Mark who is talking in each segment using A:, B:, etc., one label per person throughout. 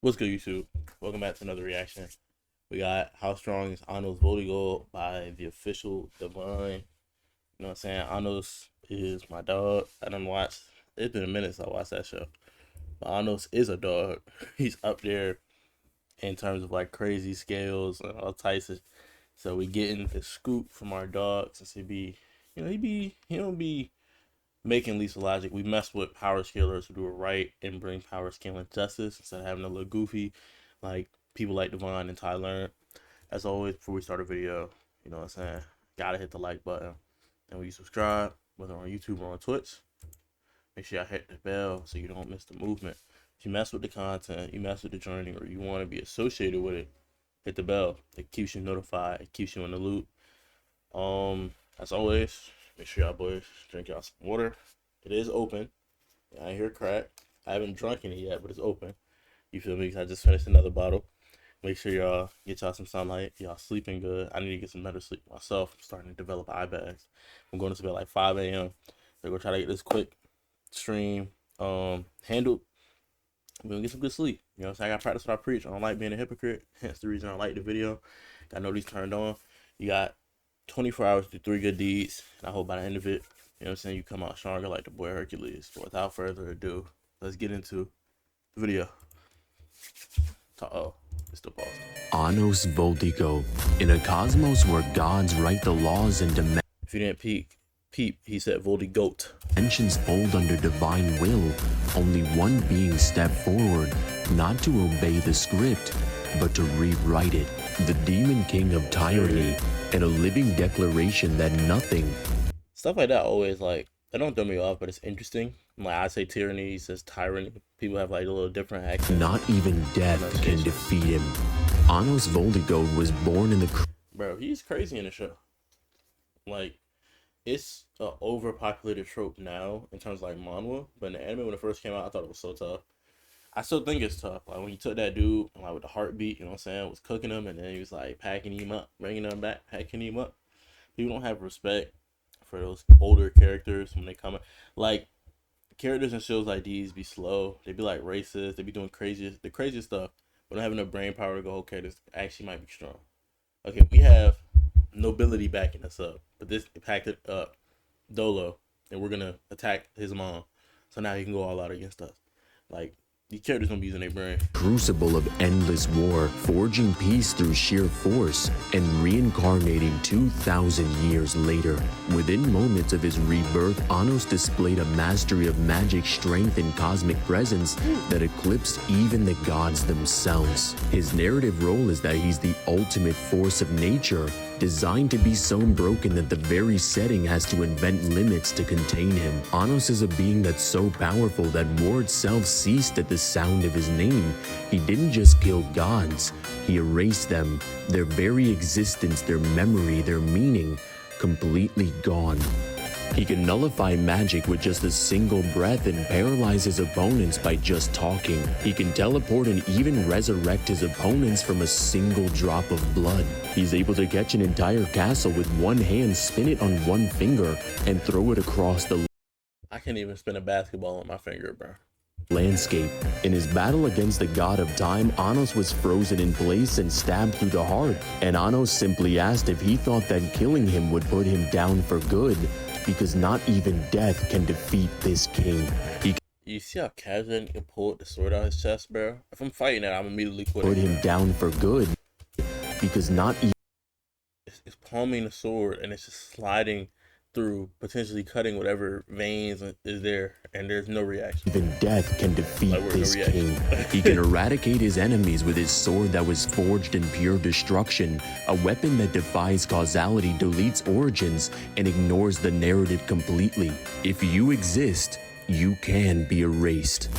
A: What's good, YouTube? Welcome back to another reaction. We got How Strong is ANOS VOLDIGOAD by the official Divine. You know what I'm saying? ANOS is my dog. I done watched, it's been a minute since I watched that show. But ANOS is a dog. He's up there in terms of like crazy scales and all types of. So we getting the scoop from our dog since he don't be making Lisa Logic. We mess with power scalers who do it right and bring power scaling justice instead of having a little goofy like people like Devon and Ty Learn. As always, before we start a video, you know what I'm saying? Gotta hit the like button. And when you subscribe, whether on YouTube or on Twitch, make sure y'all hit the bell so you don't miss the movement. If you mess with the content, you mess with the journey, or you want to be associated with it, hit the bell. It keeps you notified. It keeps you in the loop. As always, make sure y'all boys drink y'all some water. It is open. I hear crack. I haven't drunk it yet, but it's open. You feel me? 'Cause I just finished another bottle. Make sure y'all get y'all some sunlight. Y'all sleeping good. I need to get some better sleep myself. I'm starting to develop eye bags. I'm going to bed like 5 a.m. So go try to get this quick stream handled. We're gonna get some good sleep. You know what I'm saying? I got to practice what I preach. I don't like being a hypocrite. Hence the reason I like the video. Got nobody's turned on. You got 24 hours to do 3 good deeds. And I hope by the end of it, you know what I'm saying, you come out stronger like the boy Hercules. So without further ado, let's get into the video. Oh, it's the pause.
B: ANOS VOLDIGOAD. In a cosmos where gods write the laws and
A: If you didn't peep, he said VOLDIGOAT.
B: dimensions fold under divine will, only one being stepped forward, not to obey the script, but to rewrite it. The demon king of tyranny, and a living declaration that nothing,
A: Stuff like that always like, they don't throw me off, but it's interesting. Like I say tyranny, he says tyranny. People have like a little different accent.
B: not even death can defeat him. ANOS VOLDIGOAD was born in the
A: Bro, he's crazy in the show. Like, it's a overpopulated trope now in terms of like manhwa, but in the anime when it first came out, I thought it was so tough. I still think it's tough. Like when you took that dude, like with the heartbeat, you know what I'm saying, was cooking him, and then he was like packing him up, bringing him back, packing him up. People don't have respect for those older characters when they come in. Like characters in shows like these be slow. They be like racist. They be doing the craziest stuff. But don't have enough brain power to go, okay, this actually might be strong. Okay, we have nobility backing us up, but this packed it up Dolo, and we're gonna attack his mom. So now he can go all out against us. Like these characters don't be using their brain.
B: crucible of endless war, forging peace through sheer force, and reincarnating 2,000 years later. Within moments of his rebirth, ANOS displayed a mastery of magic strength and cosmic presence that eclipsed even the gods themselves. His narrative role is that he's the ultimate force of nature, designed to be so broken that the very setting has to invent limits to contain him. ANOS is a being that's so powerful that war itself ceased at the sound of his name. He didn't just kill gods, he erased them, their very existence, their memory, their meaning, completely gone. He can nullify magic with just a single breath and paralyze his opponents by just talking. He can teleport and even resurrect his opponents from a single drop of blood. He's able to catch an entire castle with one hand, spin it on one finger, and throw it across the
A: I can't even spin a basketball on my finger, bro.
B: landscape. In his battle against the god of time, ANOS was frozen in place and stabbed through the heart. And ANOS simply asked if he thought that killing him would put him down for good, because not even death can defeat this king.
A: You see how casual he can pull the sword out his chest, bro? If I'm fighting that, I'm immediately quitting.
B: Put him down for good, because not even
A: It's palming the sword and it's just sliding through, potentially cutting whatever veins is there, and there's no reaction.
B: even death can defeat
A: Like,
B: this
A: no
B: king.
A: reaction.
B: He can eradicate his enemies with his sword that was forged in pure destruction, a weapon that defies causality, deletes origins, and ignores the narrative completely. If you exist, you can be erased.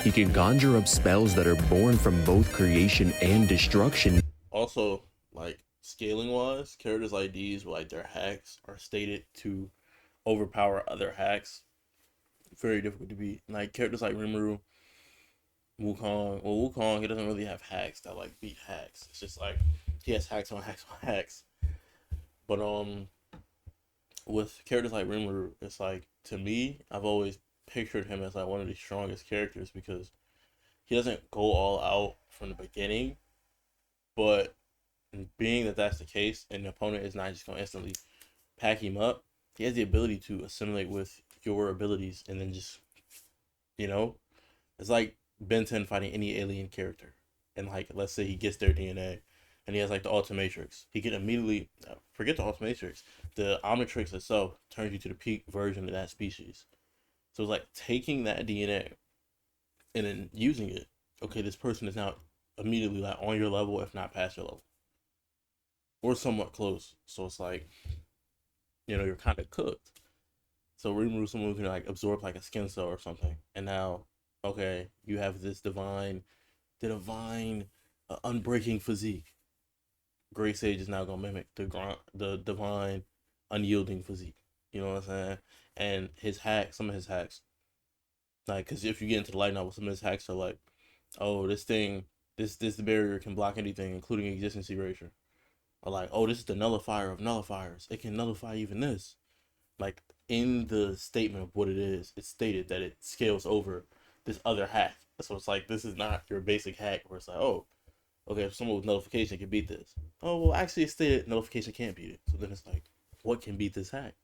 B: He can conjure up spells that are born from both creation and destruction.
A: Also, like scaling wise, characters like these, like their hacks are stated to overpower other hacks. Very difficult to beat. Like characters like Rimuru, Wukong. Well, Wukong, he doesn't really have hacks that like beat hacks. It's just like he has hacks on hacks on hacks. But with characters like Rimuru, it's like, to me, I've always pictured him as like one of the strongest characters because he doesn't go all out from the beginning, but being that that's the case, and the opponent is not just going to instantly pack him up, he has the ability to assimilate with your abilities, and then just, it's like Ben 10 fighting any alien character, and like let's say he gets their DNA, and he has like the Ultimatrix, he can immediately forget the Ultimatrix. The Omnitrix itself turns you to the peak version of that species. So it's like taking that DNA and then using it. Okay, this person is now immediately like on your level, if not past your level, or somewhat close. So it's like, you're kind of cooked. So remove someone who can like absorb like a skin cell or something, and now, okay, you have this the divine, unbreaking physique. Great Sage is now gonna mimic the divine, unyielding physique. You know what I'm saying? And some of his hacks, like, because if you get into the light novel, some of his hacks are like, oh, this barrier can block anything, including existence erasure. Or like, oh, this is the nullifier of nullifiers. It can nullify even this. Like, in the statement of what it is, it's stated that it scales over this other hack. So it's like, this is not your basic hack where it's like, oh, okay, if someone with nullification can beat this. Oh, well, actually it stated nullification can't beat it. So then it's like, what can beat this hack?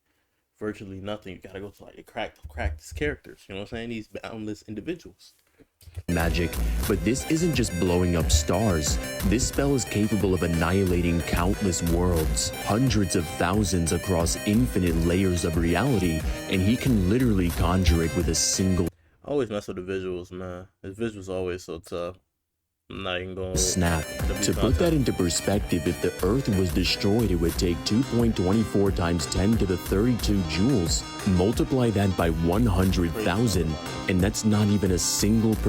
A: Virtually nothing. You gotta go to like the cracked characters. You know what I'm saying? These boundless individuals.
B: Magic, but this isn't just blowing up stars. This spell is capable of annihilating countless worlds, hundreds of thousands across infinite layers of reality, and he can literally conjure it with a single
A: I always mess with the visuals, man. The visuals always so tough. I'm not even going
B: snap. To put that into perspective, if the Earth was destroyed, it would take 2.24 times 10 to the 32 joules. Multiply that by 100,000, and that's not even a single %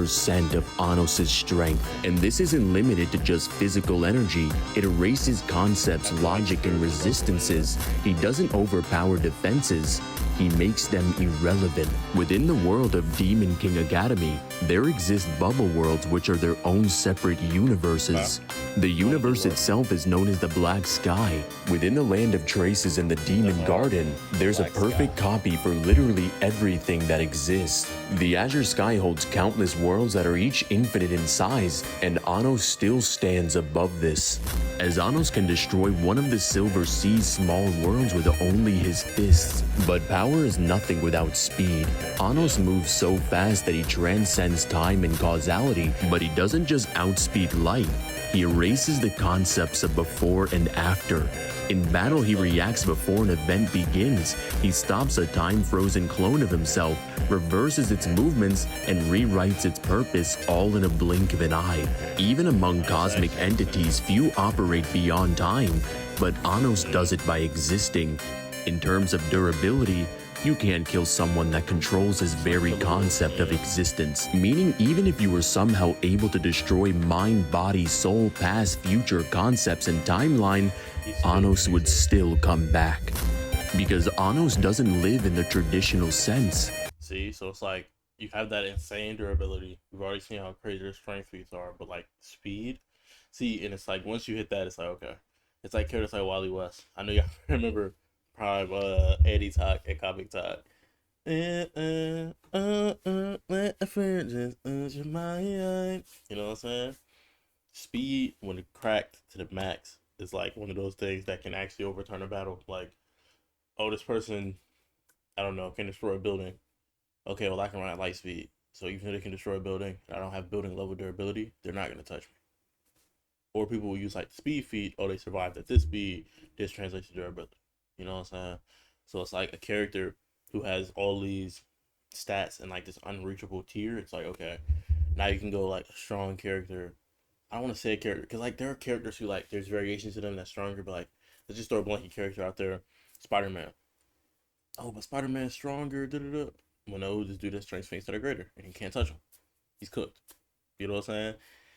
B: of ANOS' strength. And this isn't limited to just physical energy. It erases concepts, logic, and resistances. He doesn't overpower defenses. He makes them irrelevant. Within the world of Demon King Academy, there exist bubble worlds which are their own separate universes. The universe itself is known as the Black Sky. Within the Land of Traces and the Demon Garden, there's a perfect copy for literally everything that exists. The Azure Sky holds countless worlds that are each infinite in size, and ANOS still stands above this, as ANOS can destroy one of the Silver Sea's small worlds with only his fists. But power is nothing without speed. ANOS moves so fast that he transcends time and causality, but he doesn't just outspeed light. He erases the concepts of before and after. In battle, he reacts before an event begins. He stops a time-frozen clone of himself, reverses its movements, and rewrites its purpose all in a blink of an eye. Even among cosmic entities, few operate beyond time, but ANOS does it by existing. In terms of durability, you can't kill someone that controls his very concept of existence, meaning even if you were somehow able to destroy mind, body, soul, past, future concepts and timeline, ANOS would still come back. Because ANOS doesn't live in the traditional sense.
A: See, so it's like, you have that insane durability. We've already seen how crazy their strength feats are, but like speed, see, and it's like once you hit that, it's like, okay, it's like characters like Wally West. I know y'all remember probably Eddie Talk and Comic Talk. Let a friend just use your mind. You know what I'm saying? Speed, when it cracked to the max, is like one of those things that can actually overturn a battle. Like, oh, this person, I don't know, can destroy a building. Okay, well, I can run at light speed. So even if they can destroy a building, I don't have building level durability, they're not going to touch me. Or people will use like the speed feat, oh, they survived at this speed, this translates to durability. You know what I'm saying? So it's like a character who has all these stats and like this unreachable tier. It's like, okay, now you can go like a strong character. I don't want to say a character, because like there are characters who like there's variations to them that's stronger, but like let's just throw a blanket character out there. Spider-Man. Oh, but Spider-Man's stronger. Da-da-da. Well, no, this dude has strength things that are greater, and you can't touch him. He's cooked. You know what I'm saying?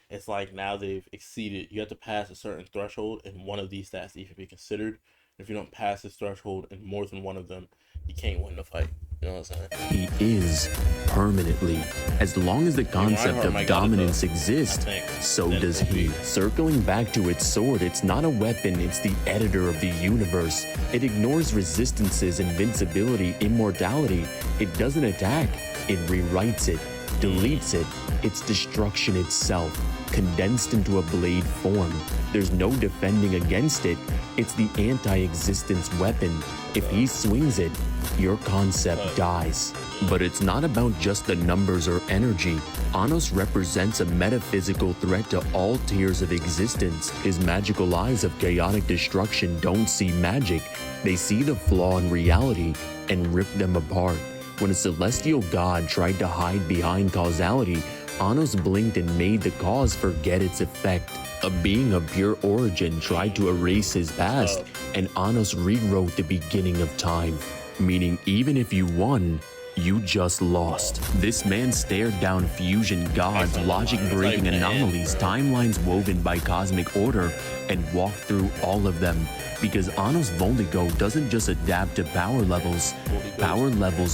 A: It's like now they've exceeded. You have to pass a certain threshold in one of these stats to even be considered. If you don't pass this threshold in more than one of them, you can't win the fight. You know what I'm saying?
B: He is permanently. As long as the concept of dominance exists, so does he. Circling back to its sword, it's not a weapon, it's the editor of the universe. It ignores resistances, invincibility, immortality. It doesn't attack, it rewrites it. deletes it, it's destruction itself, condensed into a blade form. There's no defending against it. It's the anti-existence weapon. If he swings it, your concept dies. But it's not about just the numbers or energy. ANOS represents a metaphysical threat to all tiers of existence. His magical eyes of chaotic destruction don't see magic. They see the flaw in reality and rip them apart. When a celestial god tried to hide behind causality, ANOS blinked and made the cause forget its effect. A being of pure origin tried to erase his past, and ANOS rewrote the beginning of time. Meaning even if you won, you just lost. This man stared down fusion gods, logic-breaking anomalies, timelines woven by cosmic order, and walked through all of them. Because ANOS VOLDIGOAD doesn't just adapt to power levels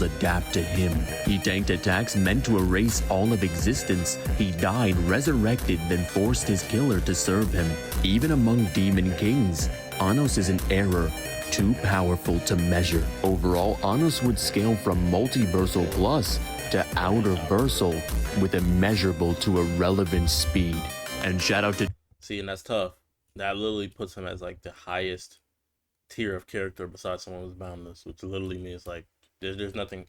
B: adapt to him. He tanked attacks meant to erase all of existence. He died, resurrected, then forced his killer to serve him. Even among demon kings, ANOS is an error too powerful to measure. Overall, ANOS would scale from multiversal plus to outerversal with immeasurable to irrelevant speed. And shout out to...
A: See, and that's tough. That literally puts him as like the highest tier of character besides someone who's boundless, which literally means like there's nothing.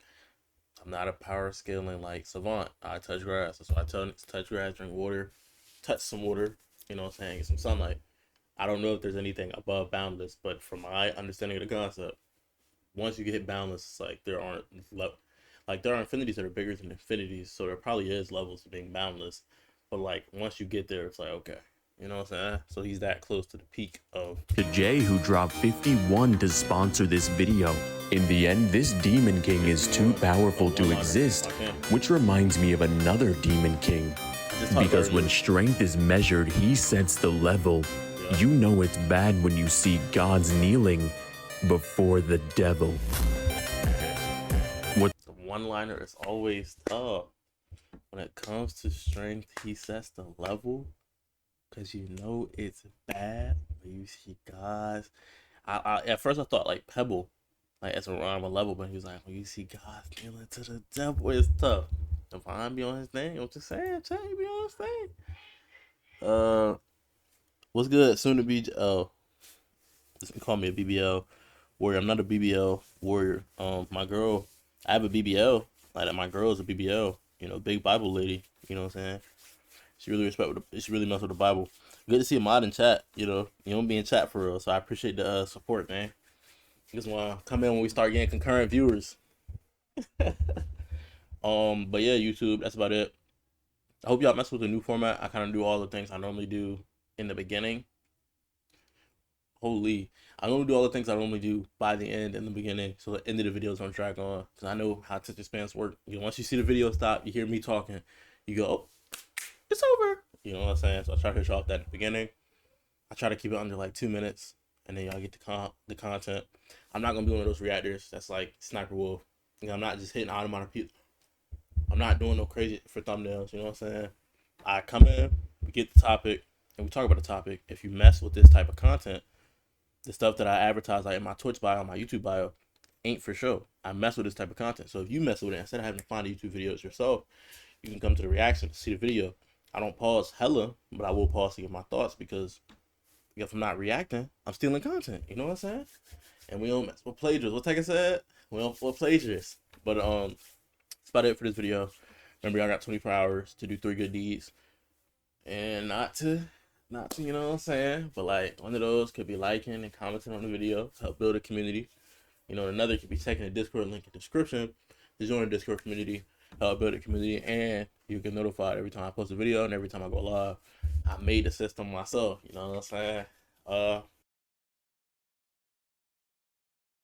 A: I'm not a power scaling like savant. I touch grass. That's why I tell niggas touch grass, drink water, touch some water, you know what I'm saying, get some sunlight. I don't know if there's anything above boundless, but from my understanding of the concept, once you get boundless, it's like there are infinities that are bigger than infinities, so there probably is levels to being boundless. But like once you get there, it's like okay, you know what I'm saying? So he's that close to the peak of...
B: To Jay, who dropped 51 to sponsor this video. In the end, this Demon King is too powerful to exist, which reminds me of another Demon King. Because when strength is measured, he sets the level. You know it's bad when you see gods kneeling before the devil.
A: What the one-liner is always tough. When it comes to strength, he sets the level. Because you know it's bad when you see gods. I at first I thought like Pebble, like as a rhyme a level, but he was like, when you see gods kneeling to the devil, it's tough. Divine be on his thing. I'm just saying, Jay be on his thing. What's good? Soon to be call me a BBL warrior. I'm not a BBL warrior. My girl, I have a BBL. Like my girl is a BBL. You know, big Bible lady. You know what I'm saying? She really she really mess with the Bible. Good to see a mod in chat. You know, you don't be in chat for real, so I appreciate the support, man. Just wanna come in when we start getting concurrent viewers. But yeah, YouTube. That's about it. I hope y'all mess with the new format. I kind of do all the things I normally do in the beginning. Holy, I normally do all the things I normally do by the end in the beginning, so the end of the videos don't drag on. Cause I know how attention spans work. You know, once you see the video stop, you hear me talking, you go, oh, it's over. You know what I'm saying? So I try to hit you off that in the beginning. I try to keep it under like 2 minutes, and then y'all get the content. I'm not gonna be one of those reactors that's like Sniper Wolf. You know, I'm not just hitting automatic people. I'm not doing no crazy for thumbnails. You know what I'm saying? I come in, we get the topic, and we talk about the topic. If you mess with this type of content, the stuff that I advertise like in my Twitch bio, my YouTube bio, ain't for show. I mess with this type of content. So if you mess with it, instead of having to find the YouTube videos yourself, you can come to the reaction to see the video. I don't pause hella, but I will pause to get my thoughts because if I'm not reacting, I'm stealing content. You know what I'm saying? And we don't mess with plagiarists. What Tekken said? We don't for plagiarists. But that's about it for this video. Remember, y'all got 24 hours to do 3 good deeds. And not to, you know what I'm saying? But like one of those could be liking and commenting on the video to help build a community. You know, another could be taking the Discord link in the description to join the Discord community, help build a community, and you get notified every time I post a video and every time I go live. I made the system myself, you know what I'm saying?